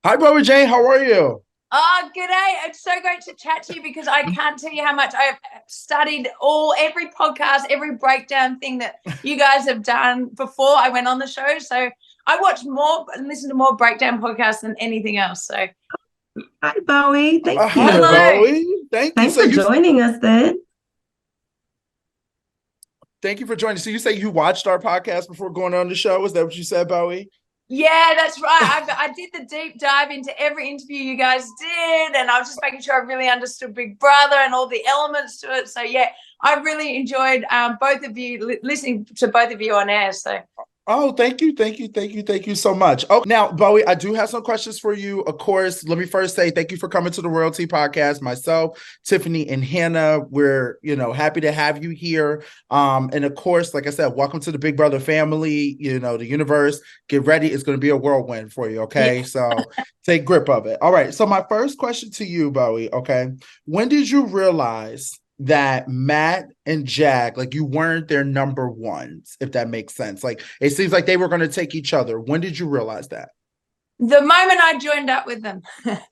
Hi, Bowie Jane. How are you? Oh, g'day. It's so great to chat to you because I can't tell you how much I've studied every podcast, every breakdown thing that you guys have done before I went on the show. So I watch more and listen to more breakdown podcasts than anything else. So Hi, Bowie. Thank Hi, you. hello. Bowie. Thank you. Thanks for joining us then. Thank you for joining. So you say you watched our podcast before going on the show? Is that what you said, Bowie? Yeah, that's right. I did the deep dive into every interview you guys did, and I was just making sure I really understood Big Brother and all the elements to it. So yeah, I really enjoyed both of you listening to both of you on air. So Oh, thank you so much. Oh, now, Bowie, I do have some questions for you. Of course, let me first say thank you for coming to the RoyalTEA podcast. Myself, Tiffany, and Hannah, we're happy to have you here. And of course, like I said, welcome to the Big Brother family. The universe. Get ready; it's going to be a whirlwind for you. Okay, yeah. so take grip of it. All right. So my first question to you, Bowie. Okay, when did you realize that Matt and Jack, like you weren't their number ones, if that makes sense? Like it seems like they were going to take each other. When did you realize that? The moment I joined up with them. But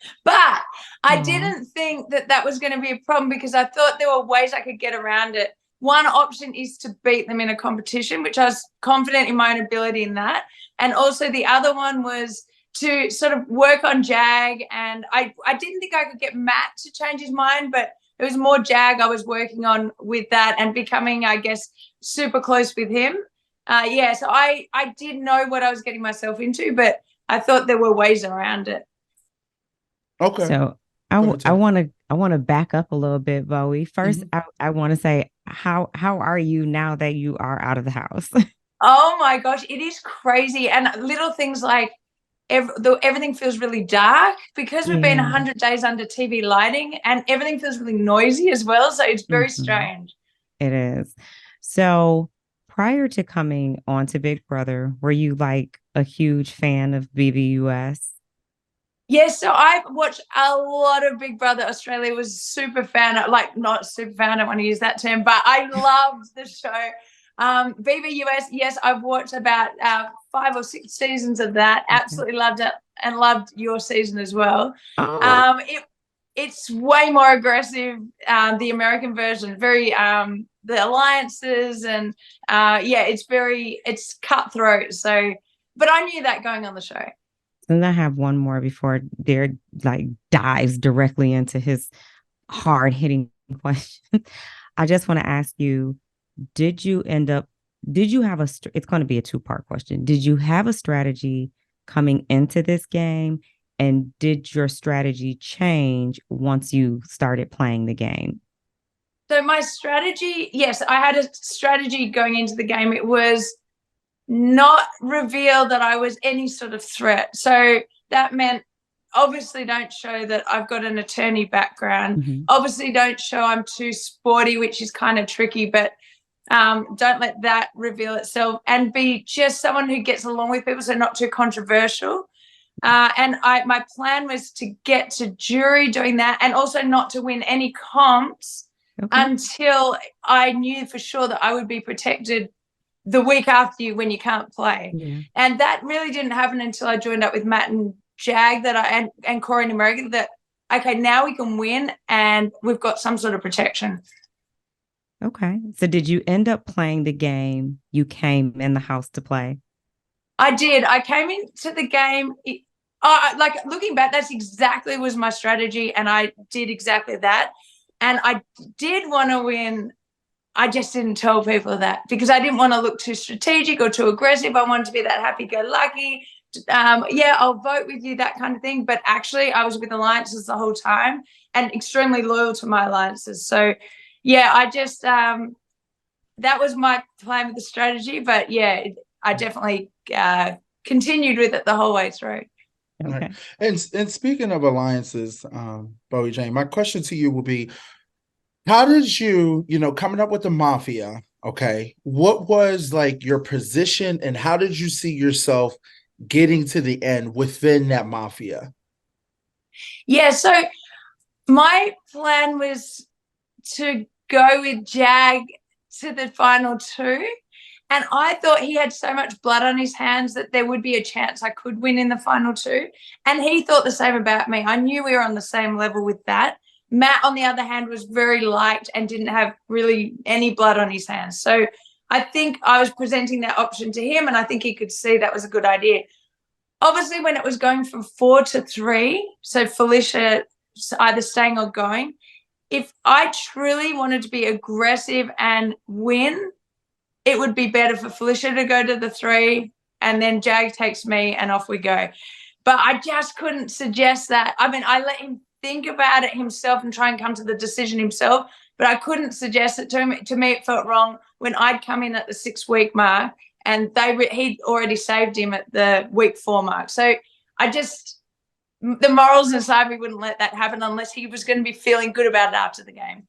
I Aw. didn't think that that was going to be a problem because I thought there were ways I could get around it. One option is to beat them in a competition, which I was confident in my own ability in that. And also the other one was to sort of work on Jag. And I didn't think I could get Matt to change his mind, but it was more Jag I was working on with that and becoming, I guess, super close with him. Yeah, so I did know what I was getting myself into, but I thought there were ways around it. Okay. So I Go w- ahead, I Tiff. want to I want to back up a little bit, Bowie. First, Mhm. I want to say how are you now that you are out of the house? Oh my gosh, it is crazy. And little things like everything feels really dark because we've been Yeah. 100 days under TV lighting and everything feels really noisy as well. So it's very Mhm. strange. It is. So prior to coming on to Big Brother, were you like a huge fan of BBUS? Yes, so I watched a lot of Big Brother Australia, was super fan, like not super fan, I don't want to use that term, but I loved the show. BBUS, yes, I've watched about 5 or 6 seasons of that. Okay. Absolutely loved it and loved your season as well. Oh, It's way more aggressive, the American version, very the alliances and yeah, it's cutthroat. So, but I knew that going on the show. and I have one more before Derek like dives directly into his hard hitting question. I just want to ask you, did you end up, did you have it's going to be a two-part question. Did you have a strategy coming into this game? And did your strategy change once you started playing the game? So my strategy, yes, I had a strategy going into the game. It was not reveal that I was any sort of threat. So that meant obviously don't show that I've got an attorney background. Mhm. Obviously don't show I'm too sporty, which is kind of tricky, but don't let that reveal itself and be just someone who gets along with people, so not too controversial. And my plan was to get to jury doing that and also not to win any comps Okay. until I knew for sure that I would be protected the week after you when you can't play. Yeah. And that really didn't happen until I joined up with Matt and Jag and Corey in America that okay, now we can win and we've got some sort of protection. Okay. So did you end up playing the game you came in the house to play? I did. I came into the game. Like looking back, that's exactly was my strategy, and I did exactly that. And I did want to win. I just didn't tell people that because I didn't want to look too strategic or too aggressive. I wanted to be that happy-go-lucky. Yeah, I'll vote with you, that kind of thing. But actually, I was with alliances the whole time and extremely loyal to my alliances. So, yeah, I just that was my plan with the strategy. But yeah, I definitely continued with it the whole way through. Right. Okay. And speaking of alliances, Bowie Jane, my question to you will be, how did coming up with the mafia, okay, what was like your position and how did you see yourself getting to the end within that mafia? Yeah, so my plan was to go with Jag to the final two. And I thought he had so much blood on his hands that there would be a chance I could win in the final 2. And he thought the same about me. I knew we were on the same level with that. Matt, on the other hand, was very light and didn't have really any blood on his hands. So I think I was presenting that option to him, and I think he could see that was a good idea. Obviously, when it was going from 4 to 3, so Felicia either staying or going, if I truly wanted to be aggressive and win, it would be better for Felicia to go to the 3 and then Jag takes me and off we go. But I just couldn't suggest that. I mean, I let him think about it himself and try and come to the decision himself, but I couldn't suggest it to him. To me, it felt wrong when I'd come in at the 6-week mark and he'd already saved him at the week 4 mark. So the morals inside me wouldn't let that happen unless he was going to be feeling good about it after the game.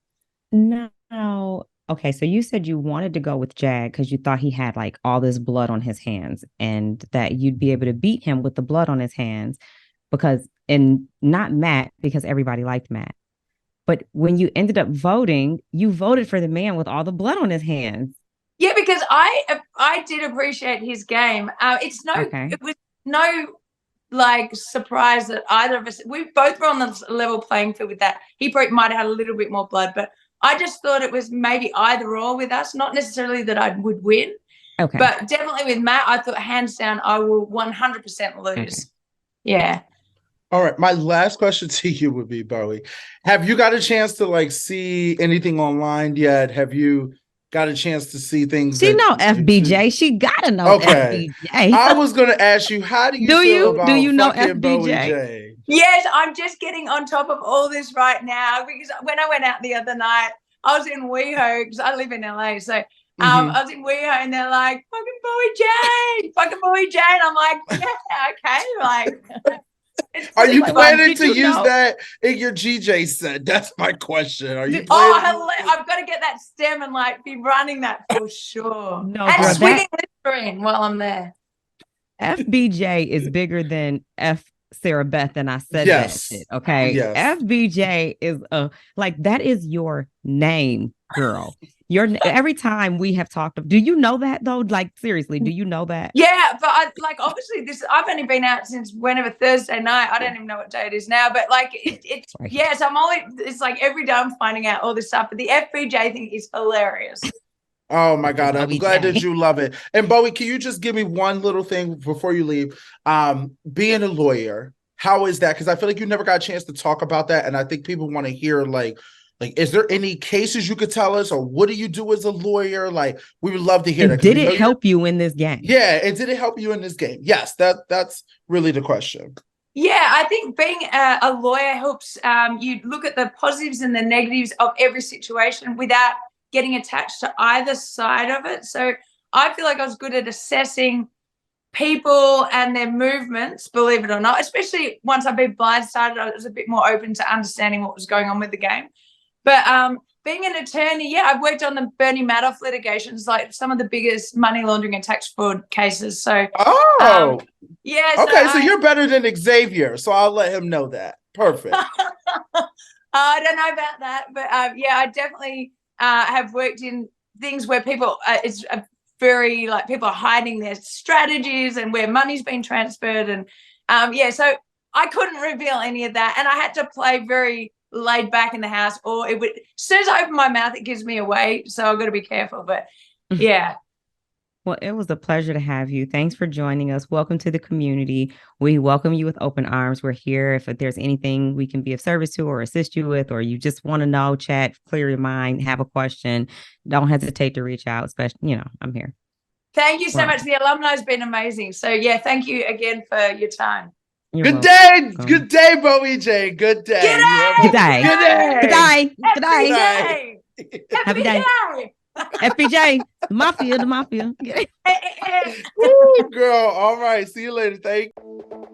No. Okay, so you said you wanted to go with Jag because you thought he had like all this blood on his hands and that you'd be able to beat him with the blood on his hands and not Matt, because everybody liked Matt. But when you ended up voting, you voted for the man with all the blood on his hands. Yeah, because I did appreciate his game. It was no like surprise that either of us, we both were on the level playing field with that. He might have had a little bit more blood, but I just thought it was maybe either or with us, not necessarily that I would win. Okay. But definitely with Matt, I thought hands down I will 100% lose. Okay. Yeah. All right. My last question to you would be, Bowie, have you got a chance to like see anything online yet? Have you got a chance to see things? She know FBJ. She gotta know FBJ. I was gonna ask you, how do you feel about FBJ? Bowie J? Yes, I'm just getting on top of all this right now because when I went out the other night, I was in WeHo because I live in LA. So I was in WeHo and they're like, fucking Bowie J. And I'm like, yeah, okay. Like, are you planning to use that in your GJ set? That's my question. Are you planning? I've got to get that stem and like be running that for sure. No, and swinging Listerine while I'm there. FBJ is bigger than Sarah Beth, and I said that shit. Okay. Yes. FBJ is that is your name, girl. Every time we have talked do you know that though? Like seriously, do you know that? Yeah, but obviously I've only been out since whenever Thursday night. I don't even know what day it is now, but like it's right. Yes, it's like every day I'm finding out all this stuff. But the FBJ thing is hilarious. Oh my God, I'm glad that you love it. And Bowie, can you just give me one little thing before you leave? Being a lawyer, how is that? Because I feel like you never got a chance to talk about that. And I think people want to hear like, is there any cases you could tell us, or what do you do as a lawyer? Like, we would love to hear that. Did it help you in this game? Yeah, and did it help you in this game? Yes, that's really the question. Yeah, I think being a lawyer helps you look at the positives and the negatives of every situation without getting attached to either side of it. So I feel like I was good at assessing people and their movements, believe it or not, especially once I've been blindsided, I was a bit more open to understanding what was going on with the game. But being an attorney, I've worked on the Bernie Madoff litigations, like some of the biggest money laundering and tax fraud cases. So, okay, so you're better than Xavier, so I'll let him know that. Perfect. I don't know about that, but I definitely have worked in things where people it's a very like people are hiding their strategies and where money's been transferred, and so I couldn't reveal any of that, and I had to play very laid back in the house, or it would, as soon as I open my mouth, it gives me away. So I've got to be careful. But yeah. Well, it was a pleasure to have you. Thanks for joining us. Welcome to the community. We welcome you with open arms. We're here if there's anything we can be of service to or assist you with, or you just want to know, chat, clear your mind, have a question, don't hesitate to reach out. Especially, I'm here. Thank you so much. The alumni has been amazing. So thank you again for your time. Good day, Bowie J. Good day. Good day. Good day. Good day. Happy day. FBJ, the mafia. Woo, girl. All right. See you later. Thank you.